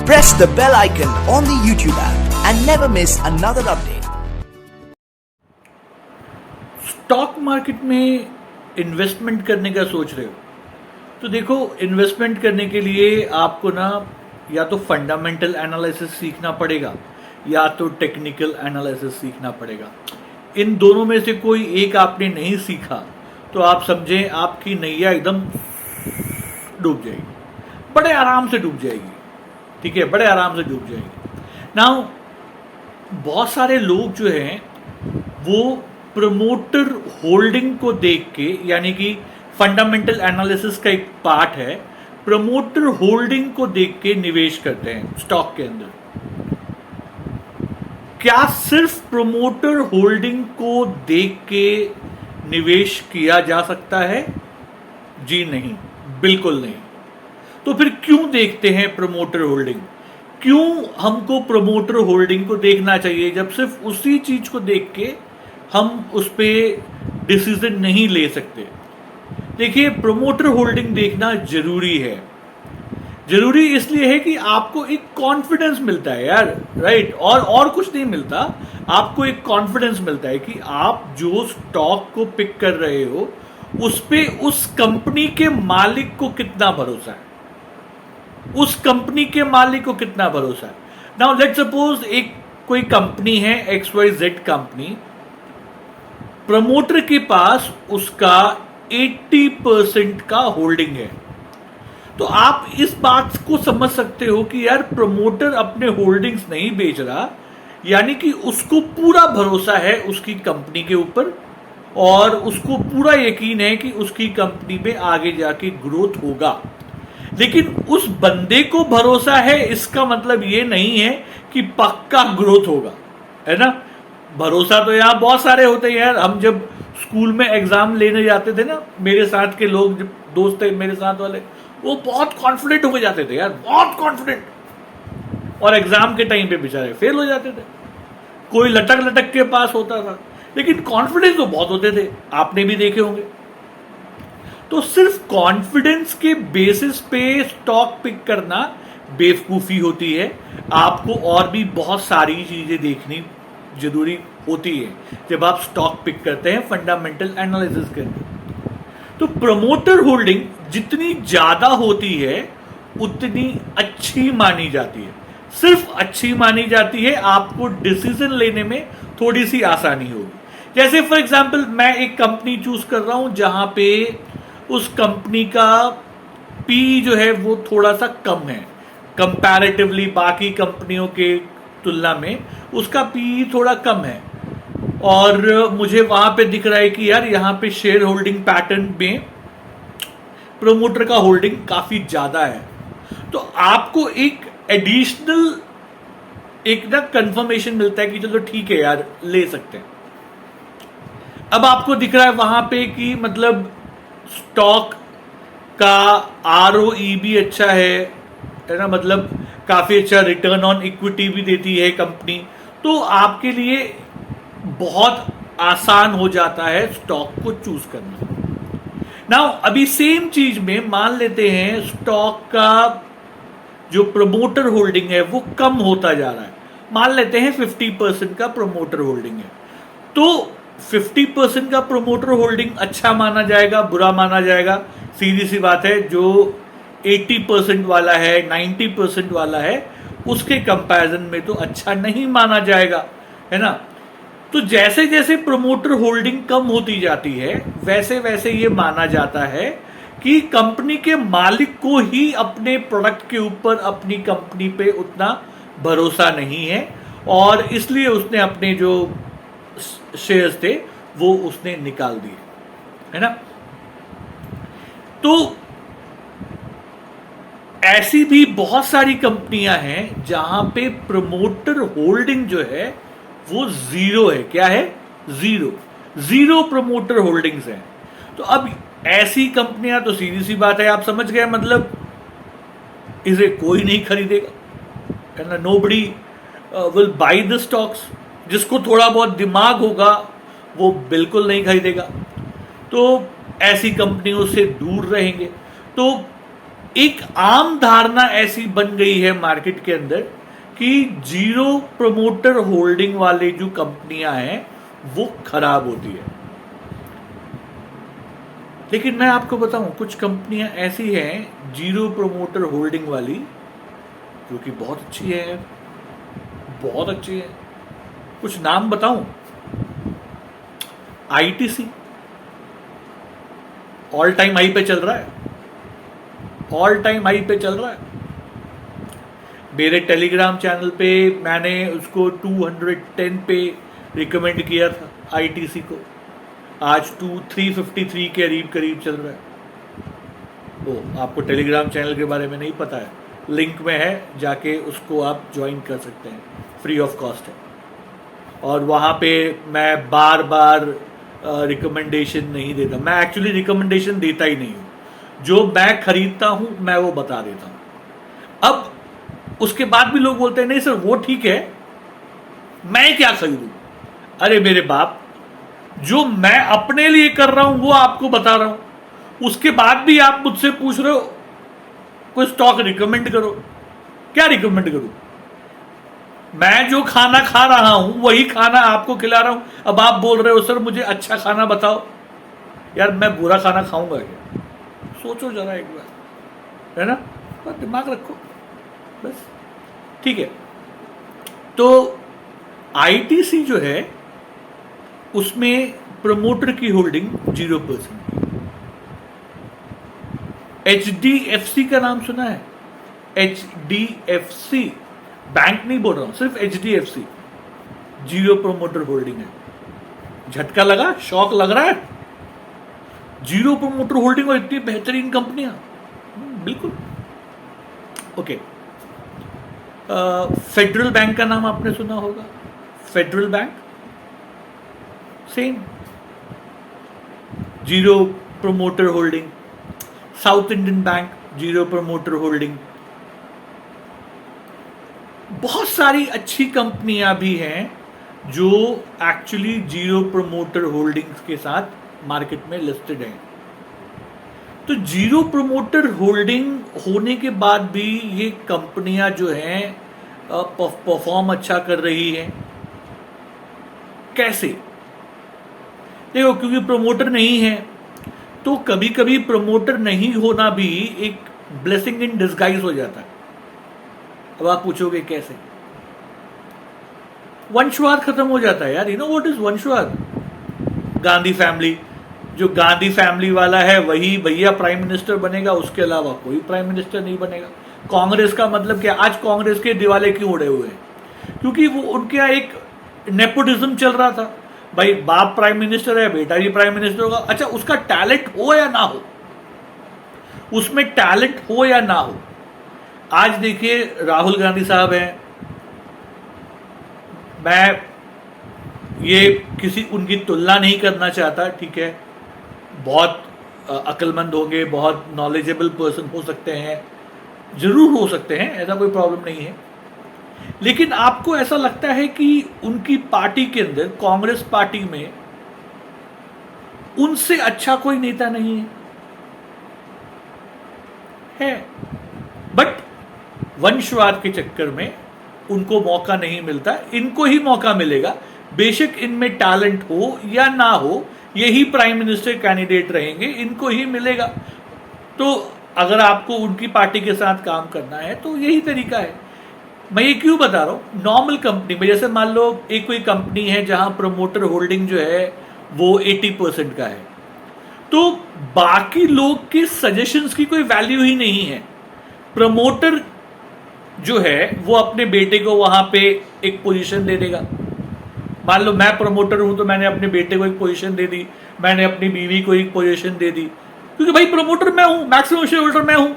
Press the bell icon on the YouTube app and never miss another update. Stock market में investment करने का सोच रहे हो तो देखो, इन्वेस्टमेंट करने के लिए आपको ना या तो फंडामेंटल एनालिसिस सीखना पड़ेगा या तो टेक्निकल एनालिसिस सीखना पड़ेगा। इन दोनों में से कोई एक आपने नहीं सीखा तो आप समझें आपकी नैया एकदम डूब जाएगी, बड़े आराम से डूब जाएगी। ठीक है, बड़े आराम से डूब जाएगी। नाउ बहुत सारे लोग जो हैं वो प्रमोटर होल्डिंग को देख के, यानी कि फंडामेंटल एनालिसिस का एक पार्ट है, प्रमोटर होल्डिंग को देख के निवेश करते हैं स्टॉक के अंदर। क्या सिर्फ प्रमोटर होल्डिंग को देख के निवेश किया जा सकता है? जी नहीं, बिल्कुल नहीं। तो फिर क्यों देखते हैं प्रमोटर होल्डिंग? क्यों हमको प्रमोटर होल्डिंग को देखना चाहिए जब सिर्फ उसी चीज को देख के हम उस पर डिसीजन नहीं ले सकते? देखिए, प्रमोटर होल्डिंग देखना जरूरी है। जरूरी इसलिए है कि आपको एक कॉन्फिडेंस मिलता है यार, राइट? और कुछ नहीं मिलता, आपको एक कॉन्फिडेंस मिलता है कि आप जो स्टॉक को पिक कर रहे हो उस पे उस कंपनी के मालिक को कितना भरोसा है, उस कंपनी के मालिक को कितना भरोसा है। नाउ लेट्स सपोज एक कोई कंपनी है XYZ कंपनी, प्रमोटर के पास उसका 80% का होल्डिंग है। तो आप इस बात को समझ सकते हो कि यार प्रमोटर अपने होल्डिंग्स नहीं बेच रहा, यानी कि उसको पूरा भरोसा है उसकी कंपनी के ऊपर और उसको पूरा यकीन है कि उसकी कंपनी में आगे जाके ग्रोथ होगा। लेकिन उस बंदे को भरोसा है इसका मतलब ये नहीं है कि पक्का ग्रोथ होगा, है ना? भरोसा तो यहां बहुत सारे होते हैं यार। हम जब स्कूल में एग्जाम लेने जाते थे ना, मेरे साथ के लोग, जब दोस्त थे मेरे साथ वाले, वो बहुत कॉन्फिडेंट हो जाते थे यार, बहुत कॉन्फिडेंट, और एग्जाम के टाइम पे बेचारे फेल हो जाते थे। कोई लटक लटक के पास होता था, लेकिन कॉन्फिडेंस तो बहुत होते थे, आपने भी देखे होंगे। तो सिर्फ कॉन्फिडेंस के बेसिस पे स्टॉक पिक करना बेवकूफी होती है। आपको और भी बहुत सारी चीजें देखनी जरूरी होती है जब आप स्टॉक पिक करते हैं फंडामेंटल एनालिसिस करके। तो प्रमोटर होल्डिंग जितनी ज्यादा होती है उतनी अच्छी मानी जाती है। सिर्फ अच्छी मानी जाती है, आपको डिसीजन लेने में थोड़ी सी आसानी होगी। जैसे फॉर एग्जांपल मैं एक कंपनी चूज कर रहा हूं जहां पे उस कंपनी का पी जो है वो थोड़ा सा कम है कंपैरेटिवली, बाकी कंपनियों के तुलना में उसका पी थोड़ा कम है, और मुझे वहां पे दिख रहा है कि यार यहाँ पे शेयर होल्डिंग पैटर्न में प्रमोटर का होल्डिंग काफी ज्यादा है। तो आपको एक एडिशनल एक ना कंफर्मेशन मिलता है कि चलो ठीक है यार, ले सकते हैं। अब आपको दिख रहा है वहां पे कि मतलब स्टॉक का ROE भी अच्छा है ना, मतलब काफी अच्छा रिटर्न ऑन इक्विटी भी देती है कंपनी। तो आपके लिए बहुत आसान हो जाता है स्टॉक को चूज करना। नाउ अभी सेम चीज में मान लेते हैं स्टॉक का जो प्रमोटर होल्डिंग है वो कम होता जा रहा है। मान लेते हैं 50% का प्रमोटर होल्डिंग है, तो 50% का प्रमोटर होल्डिंग अच्छा माना जाएगा, बुरा माना जाएगा? सीधी सी बात है, जो 80% वाला है, 90% वाला है, उसके कंपैरिजन में तो अच्छा नहीं माना जाएगा, है ना? तो जैसे जैसे प्रमोटर होल्डिंग कम होती जाती है वैसे वैसे ये माना जाता है कि कंपनी के मालिक को ही अपने प्रोडक्ट के ऊपर, अपनी कंपनी पे उतना भरोसा नहीं है, और इसलिए उसने अपने जो शेयर्स थे वो उसने निकाल दिए, है ना? तो ऐसी भी बहुत सारी कंपनियां हैं जहां पे प्रमोटर होल्डिंग जो है वो जीरो है। क्या है? जीरो प्रमोटर होल्डिंग्स है। तो अब ऐसी कंपनियां, तो सीधी सी बात है, आप समझ गए, मतलब इसे कोई नहीं खरीदेगा, है ना? Nobody will by the stocks. जिसको थोड़ा बहुत दिमाग होगा वो बिल्कुल नहीं खरीदेगा। तो ऐसी कंपनियों से दूर रहेंगे। तो एक आम धारणा ऐसी बन गई है मार्केट के अंदर कि जीरो प्रमोटर होल्डिंग वाले जो कंपनियां हैं वो खराब होती है। लेकिन मैं आपको बताऊं, कुछ कंपनियां ऐसी हैं जीरो प्रमोटर होल्डिंग वाली जो कि बहुत अच्छी है, बहुत अच्छी है। कुछ नाम बताऊं, आईटीसी ऑल टाइम हाई पे चल रहा है, ऑल टाइम हाई पे चल रहा है। मेरे टेलीग्राम चैनल पे मैंने उसको 210 पे रिकमेंड किया था आईटीसी को, आज 353 के करीब चल रहा है। तो आपको टेलीग्राम चैनल के बारे में नहीं पता है, लिंक में है, जाके उसको आप ज्वाइन कर सकते हैं, फ्री ऑफ कॉस्ट है। और वहाँ पे मैं बार बार रिकमेंडेशन नहीं देता, मैं एक्चुअली रिकमेंडेशन देता ही नहीं हूँ। जो मैं खरीदता हूँ मैं वो बता देता हूँ। अब उसके बाद भी लोग बोलते हैं नहीं सर वो ठीक है, मैं क्या खरीदूं? अरे मेरे बाप, जो मैं अपने लिए कर रहा हूं वो आपको बता रहा हूं, उसके बाद भी आप मुझसे पूछ रहे हो कोई स्टॉक रिकमेंड करो। क्या रिकमेंड करूं? मैं जो खाना खा रहा हूं वही खाना आपको खिला रहा हूं। अब आप बोल रहे हो सर मुझे अच्छा खाना बताओ। यार मैं बुरा खाना खाऊंगा क्या? सोचो जरा एक बार, है ना? बस दिमाग रखो बस, ठीक है। तो आईटीसी जो है उसमें प्रमोटर की होल्डिंग 0%। एचडीएफसी का नाम सुना है? एचडीएफसी, बैंक नहीं बोल रहा हूं, सिर्फ एचडीएफसी 0 प्रमोटर होल्डिंग है। झटका लगा, शौक लग रहा है? 0 प्रमोटर होल्डिंग और इतनी बेहतरीन कंपनियां, बिल्कुल ओके। फेडरल बैंक का नाम आपने सुना होगा, federal bank same 0 promoter holding. South Indian bank 0 promoter holding. बहुत सारी अच्छी कंपनियां भी हैं जो एक्चुअली 0 प्रमोटर होल्डिंग्स के साथ मार्केट में लिस्टेड हैं। तो 0 प्रमोटर होल्डिंग होने के बाद भी ये कंपनियां जो हैं परफॉर्म अच्छा कर रही हैं। कैसे? देखो, क्योंकि प्रमोटर नहीं है, तो कभी कभी प्रमोटर नहीं होना भी एक ब्लेसिंग इन डिस्गाइज हो जाता है। अब आप पूछोगे कैसे? वंशवाद खत्म हो जाता है यार। यू नो व्हाट इज वंशवाद? गांधी फैमिली, जो गांधी फैमिली वाला है वही भैया प्राइम मिनिस्टर बनेगा, उसके अलावा कोई प्राइम मिनिस्टर नहीं बनेगा। कांग्रेस का मतलब क्या? आज कांग्रेस के दिवाले क्यों उड़े हुए हैं? क्योंकि वो उनके यहाँ एक नेपोटिज्म चल रहा था, भाई बाप प्राइम मिनिस्टर है, बेटा भी प्राइम मिनिस्टर होगा। अच्छा, उसका टैलेंट हो या ना हो, उसमें टैलेंट हो या ना हो। आज देखिए राहुल गांधी साहब हैं, मैं ये किसी उनकी तुलना नहीं करना चाहता, ठीक है, बहुत अक्लमंद होंगे, बहुत नॉलेजेबल पर्सन हो सकते हैं, जरूर हो सकते हैं, ऐसा कोई प्रॉब्लम नहीं है। लेकिन आपको ऐसा लगता है कि उनकी पार्टी के अंदर, कांग्रेस पार्टी में, उनसे अच्छा कोई नेता नहीं है? बट वंशवाद के चक्कर में उनको मौका नहीं मिलता। इनको ही मौका मिलेगा, बेशक इनमें टैलेंट हो या ना हो, यही प्राइम मिनिस्टर कैंडिडेट रहेंगे, इनको ही मिलेगा। तो अगर आपको उनकी पार्टी के साथ काम करना है तो यही तरीका है। मैं ये क्यों बता रहा हूं? नॉर्मल कंपनी में, जैसे मान लो एक कोई कंपनी है जहां प्रमोटर होल्डिंग जो है वो 80% का है, तो बाकी लोग के सजेशंस की कोई वैल्यू ही नहीं है। प्रमोटर जो है वो अपने बेटे को वहां पे एक पोजीशन दे देगा। मान लो मैं प्रमोटर हूं तो मैंने अपने बेटे को एक पोजीशन दे दी, मैंने अपनी बीवी को एक पोजीशन दे दी, क्योंकि भाई प्रमोटर मैं हूं, मैक्सिमम शेयर होल्डर मैं हूं।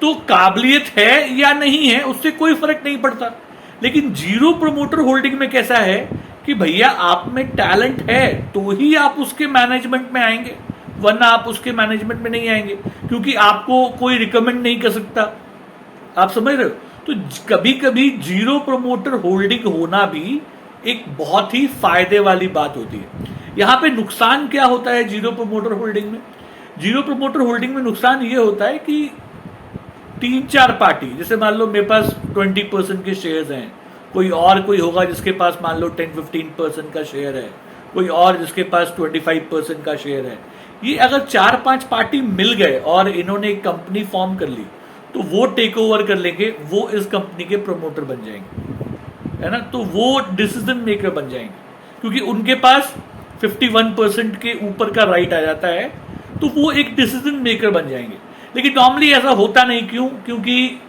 तो काबिलियत है या नहीं है उससे कोई फर्क नहीं पड़ता। लेकिन 0 प्रमोटर होल्डिंग में कैसा है कि भैया आप में टैलेंट है तो ही आप उसके मैनेजमेंट में आएंगे, वरना आप उसके मैनेजमेंट में नहीं आएंगे, क्योंकि आपको कोई रिकमेंड नहीं कर सकता। आप समझ रहे हो? तो कभी कभी 0 प्रमोटर होल्डिंग होना भी एक बहुत ही फायदे वाली बात होती है। यहां पे नुकसान क्या होता है 0 प्रमोटर होल्डिंग में? 0 प्रमोटर होल्डिंग में नुकसान ये होता है कि 3-4 पार्टी, जैसे मान लो मेरे पास 20% के शेयर्स हैं, कोई होगा जिसके पास मान लो 10-15% का शेयर है, कोई और जिसके पास 25% का शेयर है। ये अगर 4-5 पार्टी मिल गए और इन्होंने एक कंपनी फॉर्म कर ली, तो वो टेक ओवर कर लेंगे, वो इस कंपनी के प्रमोटर बन जाएंगे, है ना। तो वो डिसीजन मेकर बन जाएंगे, क्योंकि उनके पास 51% के ऊपर का राइट आ जाता है, तो वो एक डिसीजन मेकर बन जाएंगे। लेकिन नॉर्मली ऐसा होता नहीं, क्यों? क्योंकि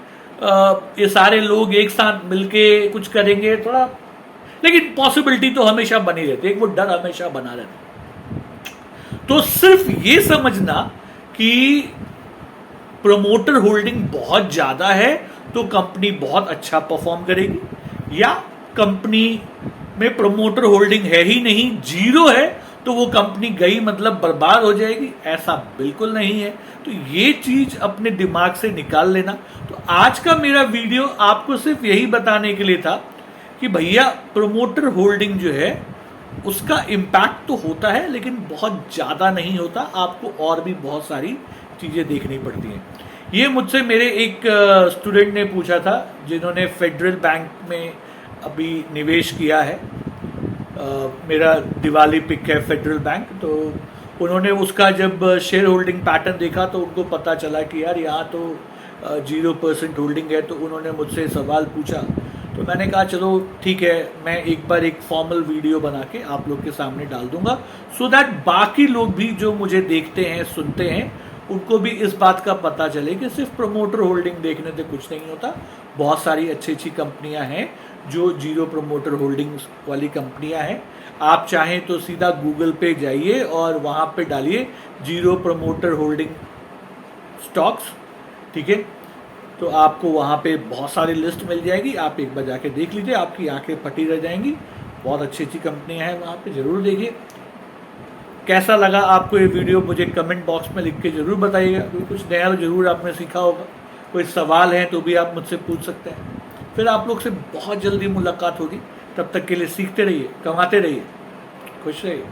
ये सारे लोग एक साथ मिलके कुछ करेंगे थोड़ा, लेकिन पॉसिबिलिटी तो हमेशा बनी रहती है, वो डर हमेशा बना रहता है। तो सिर्फ ये समझना कि प्रमोटर होल्डिंग बहुत ज्यादा है तो कंपनी बहुत अच्छा परफॉर्म करेगी, या कंपनी में प्रमोटर होल्डिंग है ही नहीं, जीरो है, तो वो कंपनी गई मतलब बर्बाद हो जाएगी, ऐसा बिल्कुल नहीं है। तो ये चीज अपने दिमाग से निकाल लेना। तो आज का मेरा वीडियो आपको सिर्फ यही बताने के लिए था कि भैया प्रमोटर होल्डिंग जो है उसका इम्पैक्ट तो होता है, लेकिन बहुत ज़्यादा नहीं होता, आपको और भी बहुत सारी चीज़ें देखनी पड़ती हैं। ये मुझसे मेरे एक स्टूडेंट ने पूछा था, जिन्होंने फेडरल बैंक में अभी निवेश किया है। मेरा दिवाली पिक है फेडरल बैंक, तो उन्होंने उसका जब शेयर होल्डिंग पैटर्न देखा तो उनको पता चला कि यार यहाँ तो 0% होल्डिंग है। तो उन्होंने मुझसे सवाल पूछा, तो मैंने कहा चलो ठीक है, मैं एक बार एक फॉर्मल वीडियो बना के आप लोग के सामने डाल दूंगा, सो दैट बाकी लोग भी जो मुझे देखते हैं सुनते हैं उनको भी इस बात का पता चले कि सिर्फ प्रमोटर होल्डिंग देखने से कुछ नहीं होता। बहुत सारी अच्छी अच्छी कंपनियां हैं जो जीरो प्रमोटर होल्डिंग्स वाली कंपनियां हैं। आप चाहें तो सीधा गूगल पे जाइए और वहां पे डालिए जीरो प्रमोटर होल्डिंग स्टॉक्स, ठीक है, तो आपको वहां पे बहुत सारी लिस्ट मिल जाएगी। आप एक बार जाके देख लीजिए, आपकी आंखें फटी रह जाएंगी। बहुत अच्छी अच्छी कंपनियां हैं वहां पे, जरूर देखिए। कैसा लगा आपको ये वीडियो मुझे कमेंट बॉक्स में लिख के जरूर बताइएगा। कुछ नया जरूर आपने सीखा होगा। कोई सवाल है तो भी आप मुझसे पूछ सकते हैं। फिर आप लोग से बहुत जल्दी मुलाकात होगी। तब तक के लिए सीखते रहिए, कमाते रहिए, खुश रहिए।